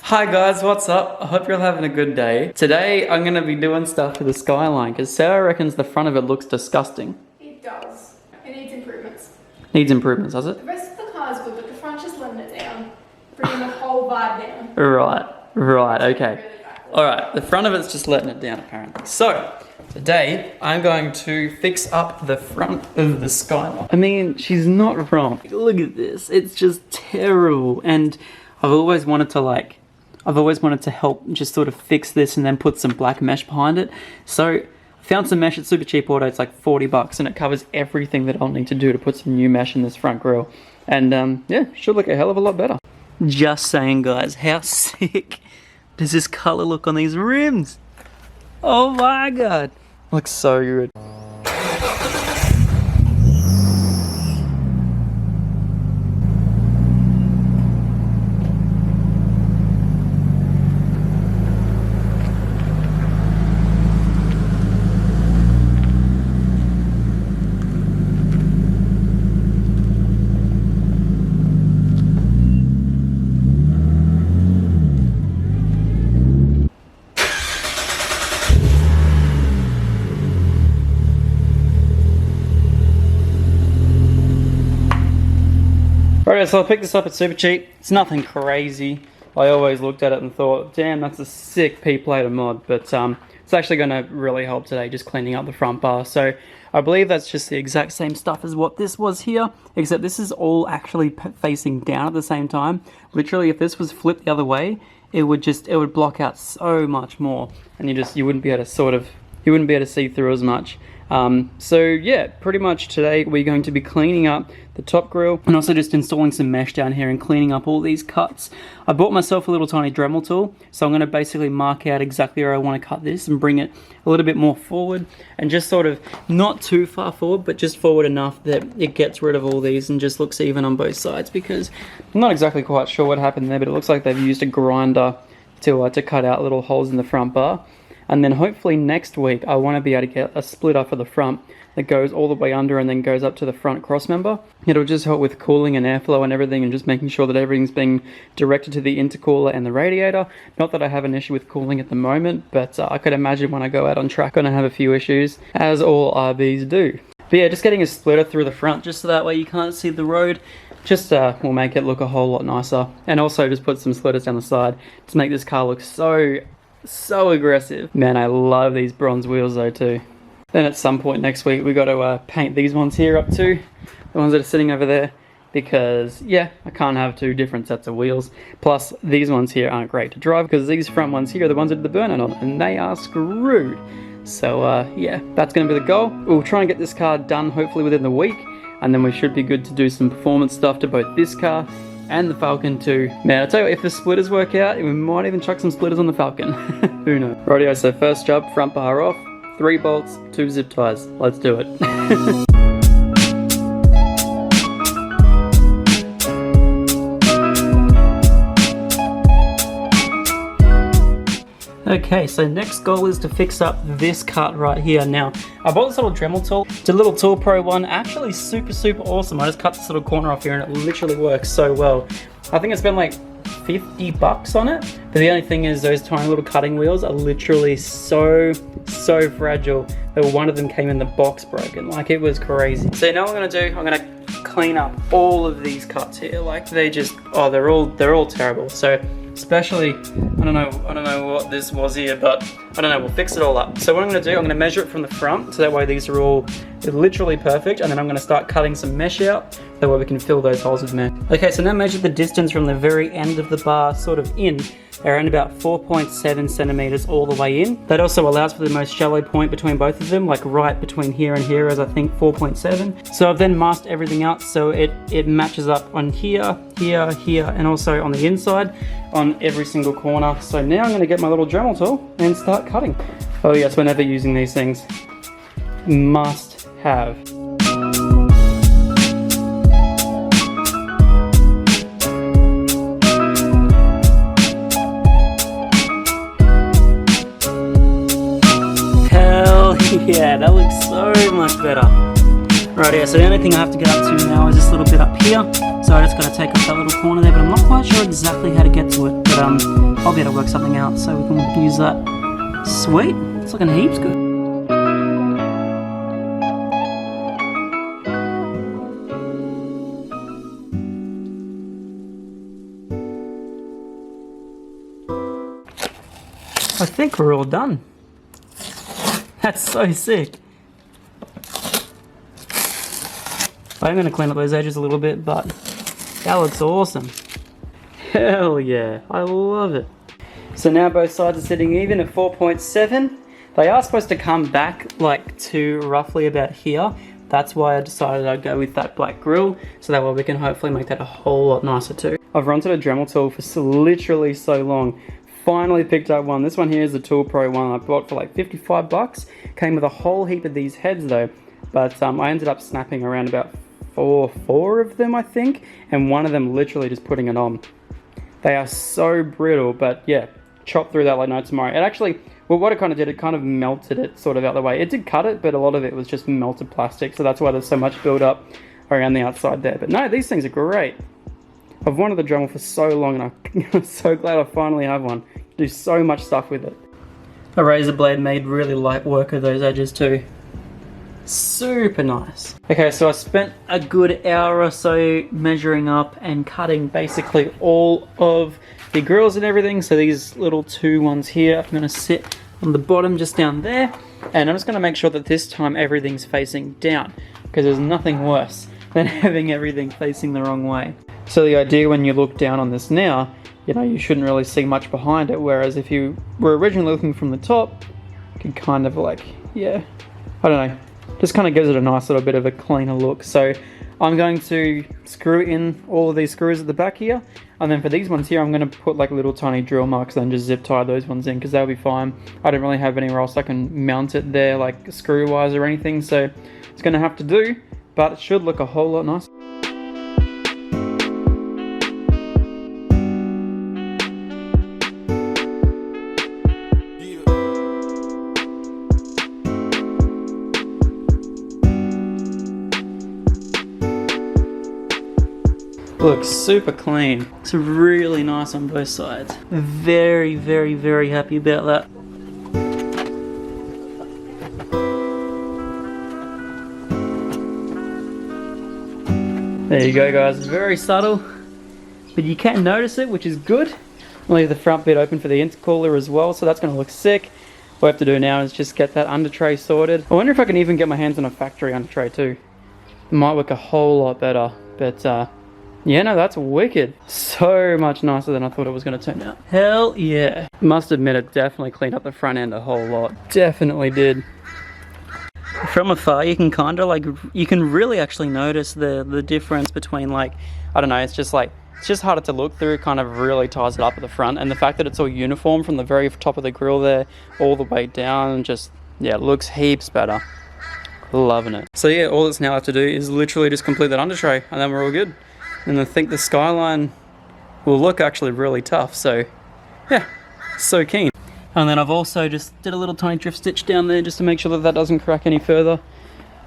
Hi guys, what's up? I hope you're all having a good day. Today I'm going to be doing stuff to the skyline because Sarah reckons the front of it looks disgusting. It does. It needs improvements. Needs improvements, does it? The rest of the car is good, but the front just letting it down. Bringing the whole vibe down. Right, okay. Really Alright, the front of it's just letting it down apparently. So, today I'm going to fix up the front of the skyline. I mean, she's not wrong. Look at this. It's just terrible. And I've always wanted to help just sort of fix this and then put some black mesh behind it. So I found some mesh at Super Cheap Auto. It's like 40 bucks and it covers everything that I'll need to do to put some new mesh in this front grille. And yeah, should look a hell of a lot better. Just saying guys, how sick does this color look on these rims? Oh my god. Looks so good. Alright, so I picked this up at Super Cheap. It's nothing crazy. I always looked at it and thought, damn, that's a sick P-plater mod, but it's actually going to really help today, just cleaning up the front bar. So I believe that's just the exact same stuff as what this was here, except this is all actually facing down at the same time. Literally, if this was flipped the other way, it would block out so much more, and you wouldn't be able to see through as much. So yeah, pretty much today we're going to be cleaning up the top grille and also just installing some mesh down here and cleaning up all these cuts. I bought myself a little tiny Dremel tool, so I'm going to basically mark out exactly where I want to cut this and bring it a little bit more forward, and just sort of not too far forward, but just forward enough that it gets rid of all these and just looks even on both sides, because I'm not exactly quite sure what happened there, but it looks like they've used a grinder to cut out little holes in the front bar. And then hopefully next week I want to be able to get a splitter for the front that goes all the way under and then goes up to the front cross member. It'll just help with cooling and airflow and everything, and just making sure that everything's being directed to the intercooler and the radiator. Not that I have an issue with cooling at the moment, but I could imagine when I go out on track I'm going to have a few issues, as all RVs do. But yeah, just getting a splitter through the front just so that way you can't see the road just will make it look a whole lot nicer. And also just put some splitters down the side to make this car look so aggressive. Man, I love these bronze wheels though too. Then at some point next week we got to paint these ones here up too, the ones that are sitting over there, because yeah, I can't have two different sets of wheels. Plus these ones here aren't great to drive because these front ones here are the ones that did the burnout on, and they are screwed. So yeah, that's going to be the goal. We'll try and get this car done hopefully within the week, and then we should be good to do some performance stuff to both this car and the Falcon too. Man, I tell you what, if the splitters work out, we might even chuck some splitters on the Falcon. Who knows? Rightio, so first job, front bar off, 3 bolts, 2 zip ties. Let's do it. Okay, so next goal is to fix up this cut right here. Now, I bought this little Dremel tool. It's a little Tool Pro one, actually super awesome. I just cut this little corner off here and it literally works so well. I think I spent like 50 bucks on it, but the only thing is those tiny little cutting wheels are literally so fragile that one of them came in the box broken. Like, it was crazy. So now what I'm gonna do, I'm gonna clean up all of these cuts here. Like, they just, oh, they're all terrible. So especially, I don't know what this was here, but I don't know, we'll fix it all up. So what I'm gonna do, I'm gonna measure it from the front, so that way these are all literally perfect, and then I'm gonna start cutting some mesh out, that way we can fill those holes with mesh. Okay, so now measure the distance from the very end of the bar sort of in, around about 4.7 centimeters all the way in. That also allows for the most shallow point between both of them, like right between here and here is I think 4.7. So I've then masked everything out so it matches up on here, and also on the inside on every single corner. So now I'm gonna get my little Dremel tool and start cutting. Oh yes, whenever using these things, must have. Hell yeah, that looks so much better. Right, yeah, so the only thing I have to get up to now is this little bit up here. So I just got to take off that little corner there, but I'm not quite sure exactly how to get to it. But I'll be able to work something out so we can use that. Sweet, it's looking heaps good. I think we're all done. That's so sick. I'm going to clean up those edges a little bit, but that looks awesome. Hell yeah, I love it. So now both sides are sitting even at 4.7. They are supposed to come back like to roughly about here. That's why I decided I'd go with that black grill, so that way we can hopefully make that a whole lot nicer too. I've rented a Dremel tool for literally so long. Finally picked up one. This one here is the Tool Pro one I bought for like 55 bucks. Came with a whole heap of these heads though, but I ended up snapping around about four of them I think, and one of them literally just putting it on. They are so brittle, but yeah, chop through that like no tomorrow. It actually, well, what it kind of did, it kind of melted it sort of out the way. It did cut it, but a lot of it was just melted plastic, so that's why there's so much build up around the outside there. But no, these things are great. I've wanted the Dremel for so long, and I'm so glad I finally have one. Do so much stuff with it. A razor blade made really light work of those edges too. Super nice. Okay, so I spent a good hour or so measuring up and cutting basically all of the grills and everything. So these little two ones here, I'm gonna sit on the bottom just down there, and I'm just gonna make sure that this time everything's facing down, because there's nothing worse than having everything facing the wrong way. So the idea when you look down on this now, you know, you shouldn't really see much behind it, whereas if you were originally looking from the top, you could kind of like, yeah, I don't know, just kind of gives it a nice little bit of a cleaner look. So I'm going to screw in all of these screws at the back here, and then for these ones here I'm going to put like little tiny drill marks and just zip tie those ones in, because they'll be fine. I don't really have anywhere else I can mount it there like screw wise or anything, so it's going to have to do, but it should look a whole lot nicer. Looks super clean. It's really nice on both sides. Very, very, very happy about that. There you go guys, very subtle, but you can notice it, which is good. I'll leave the front bit open for the intercooler as well, so that's going to look sick. What I have to do now is just get that under tray sorted. I wonder if I can even get my hands on a factory under tray too. It might work a whole lot better, but yeah, no, that's wicked. So much nicer than I thought it was going to turn out. Hell yeah. Must admit, it definitely cleaned up the front end a whole lot. Definitely did. From afar, you can kind of like, you can really actually notice the difference between like, I don't know, it's just harder to look through. It kind of really ties it up at the front. And the fact that it's all uniform from the very top of the grill there all the way down, just, yeah, it looks heaps better. Loving it. So yeah, all that's now left to do is literally just complete that under tray, and then we're all good. And I think the skyline will look actually really tough, so yeah, so keen. And then I've also just did a little tiny drift stitch down there just to make sure that that doesn't crack any further.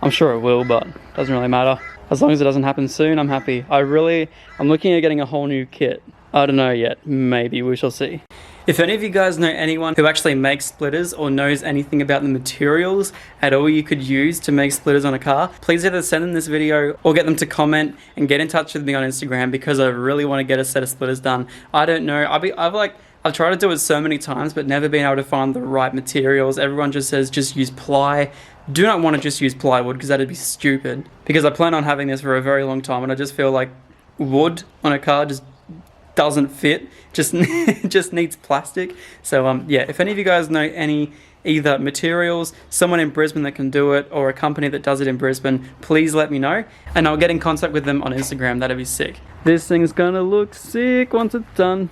I'm sure it will, but it doesn't really matter. As long as it doesn't happen soon, I'm happy. I'm looking at getting a whole new kit. I don't know yet, maybe, we shall see. If any of you guys know anyone who actually makes splitters or knows anything about the materials at all you could use to make splitters on a car, please either send them this video or get them to comment and get in touch with me on Instagram, because I really want to get a set of splitters done. I don't know, I've tried to do it so many times but never been able to find the right materials. Everyone just says just use ply. Do not want to just use plywood, because that'd be stupid. Because I plan on having this for a very long time, and I just feel like wood on a car just doesn't fit, just needs plastic. So yeah, if any of you guys know any either materials, someone in Brisbane that can do it, or a company that does it in Brisbane, please let me know, and I'll get in contact with them on Instagram. That'd be sick. This thing's gonna look sick once it's done.